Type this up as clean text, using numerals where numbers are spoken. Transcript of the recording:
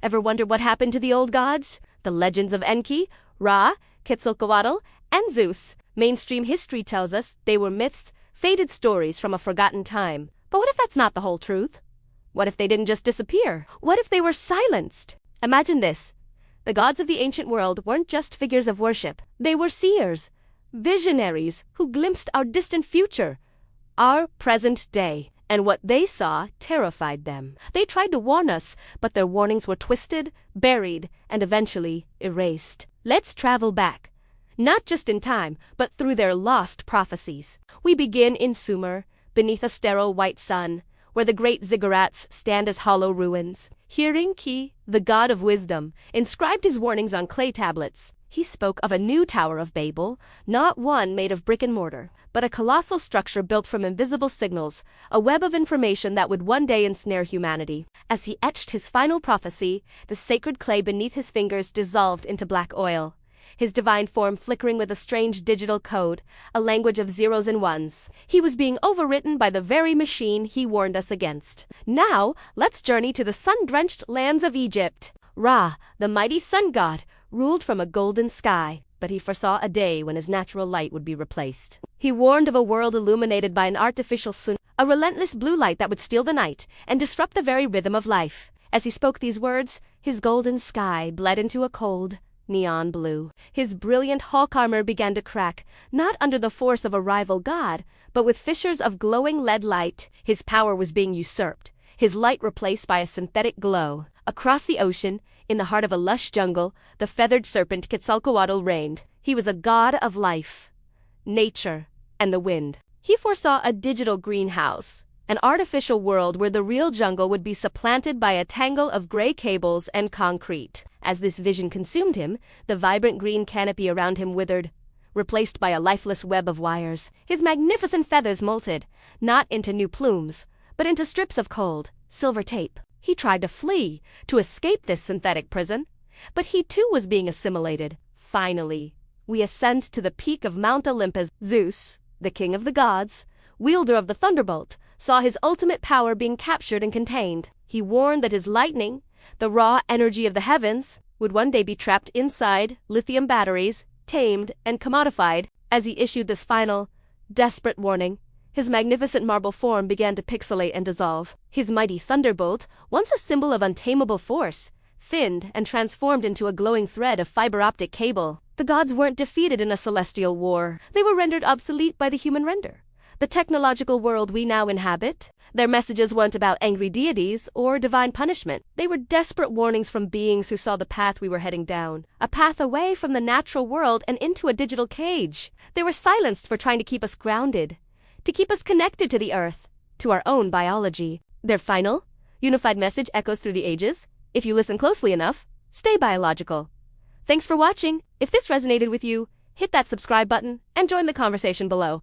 Ever wonder what happened to the old gods? The legends of Enki, Ra, Quetzalcoatl, and Zeus. Mainstream history tells us they were myths, faded stories from a forgotten time. But what if that's not the whole truth? What if they didn't just disappear? What if they were silenced? Imagine this. The gods of the ancient world weren't just figures of worship. They were seers, visionaries who glimpsed our distant future, our present day. And what they saw terrified them. They tried to warn us, but their warnings were twisted, buried, and eventually erased. Let's travel back. Not just in time, but through their lost prophecies. We begin in Sumer, beneath a sterile white sun, where the great ziggurats stand as hollow ruins. Here Enki, the god of wisdom, inscribed his warnings on clay tablets. He spoke of a new Tower of Babel, not one made of brick and mortar, but a colossal structure built from invisible signals, a web of information that would one day ensnare humanity. As he etched his final prophecy, the sacred clay beneath his fingers dissolved into black oil, his divine form flickering with a strange digital code, a language of zeros and ones. He was being overwritten by the very machine he warned us against. Now, let's journey to the sun-drenched lands of Egypt. Ra, the mighty sun god, ruled from a golden sky, but he foresaw a day when his natural light would be replaced. He warned of a world illuminated by an artificial sun, a relentless blue light that would steal the night and disrupt the very rhythm of life. As he spoke these words, his golden sky bled into a cold, neon blue. His brilliant Hulk armor began to crack, not under the force of a rival god, but with fissures of glowing lead light. His power was being usurped, his light replaced by a synthetic glow. Across the ocean, in the heart of a lush jungle, the feathered serpent Quetzalcoatl reigned. He was a god of life, nature, and the wind. He foresaw a digital greenhouse, an artificial world where the real jungle would be supplanted by a tangle of gray cables and concrete. As this vision consumed him, the vibrant green canopy around him withered, replaced by a lifeless web of wires. His magnificent feathers molted, not into new plumes, but into strips of cold, silver tape. He tried to flee, to escape this synthetic prison, but he too was being assimilated. Finally, we ascend to the peak of Mount Olympus. Zeus, the king of the gods, wielder of the thunderbolt, saw his ultimate power being captured and contained. He warned that his lightning, the raw energy of the heavens, would one day be trapped inside lithium batteries, tamed and commodified. As he issued this final, desperate warning, his magnificent marble form began to pixelate and dissolve. His mighty thunderbolt, once a symbol of untamable force, thinned and transformed into a glowing thread of fiber-optic cable. The gods weren't defeated in a celestial war. They were rendered obsolete by the human render, the technological world we now inhabit. Their messages weren't about angry deities or divine punishment. They were desperate warnings from beings who saw the path we were heading down, a path away from the natural world and into a digital cage. They were silenced for trying to keep us grounded, to keep us connected to the earth, to our own biology. Their final, unified message echoes through the ages. If you listen closely enough, stay biological. Thanks for watching. If this resonated with you, hit that subscribe button and join the conversation below.